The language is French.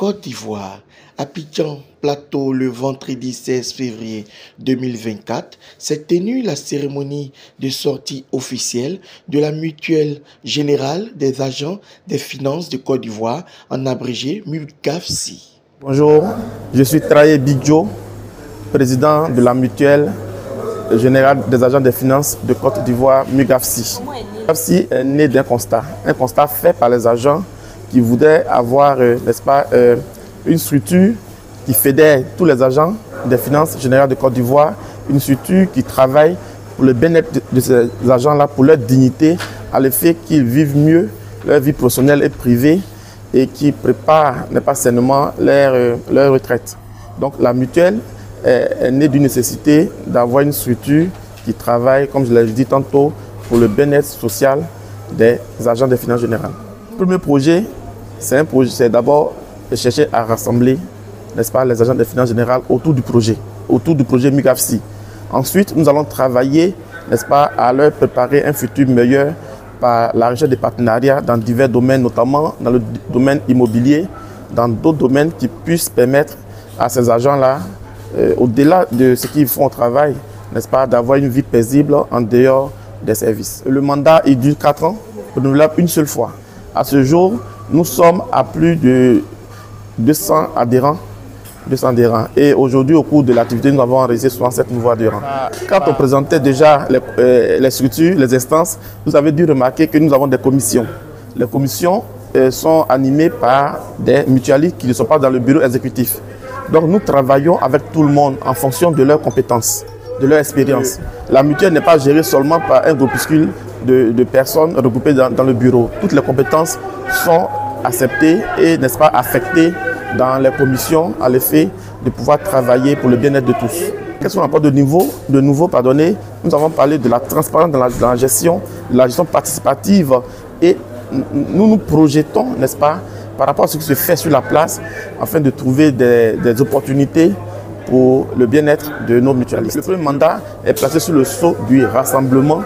Côte d'Ivoire, Abidjan, Plateau, le vendredi 16 février 2024, s'est tenue la cérémonie de sortie officielle de la Mutuelle Générale des Agents des Finances de Côte d'Ivoire, en abrégé MUGAFSI. Bonjour, je suis Traye Bidjo, président de la Mutuelle Générale des Agents des Finances de Côte d'Ivoire, MUGAFSI. MUGAFSI est né d'un constat fait par les agents qui voulaient avoir, une structure qui fédère tous les agents des finances générales de Côte d'Ivoire, une structure qui travaille pour le bien-être de ces agents-là, pour leur dignité, à l'effet qu'ils vivent mieux leur vie professionnelle et privée et qui préparent pas sainement leur retraite. Donc la mutuelle est née d'une nécessité d'avoir une structure qui travaille, comme je l'ai dit tantôt, pour le bien-être social des agents des finances générales. Le premier projet, c'est d'abord de chercher à rassembler, les agents des finances générales autour du projet MUGAFSI. Ensuite, nous allons travailler, à leur préparer un futur meilleur par la recherche des partenariats dans divers domaines, notamment dans le domaine immobilier, dans d'autres domaines qui puissent permettre à ces agents-là, au-delà de ce qu'ils font au travail, d'avoir une vie paisible en dehors des services. Le mandat il dure 4 ans, renouvelable une seule fois. À ce jour, nous sommes à plus de 200 adhérents. Et aujourd'hui, au cours de l'activité, nous avons enregistré 67 nouveaux adhérents. Quand on présentait déjà les structures, les instances, vous avez dû remarquer que nous avons des commissions. Les commissions sont animées par des mutualistes qui ne sont pas dans le bureau exécutif. Donc nous travaillons avec tout le monde en fonction de leurs compétences, de leur expérience. La mutuelle n'est pas gérée seulement par un groupuscule de personnes regroupées dans le bureau. Toutes les compétences sont acceptées et affectées dans les commissions à l'effet de pouvoir travailler pour le bien-être de tous. Qu'est-ce qu'on apporte de nouveau? Nous avons parlé de la transparence dans la gestion, de la gestion participative et nous nous projetons, par rapport à ce qui se fait sur la place afin de trouver des opportunités pour le bien-être de nos mutualistes. Le premier mandat est placé sous le sceau du rassemblement.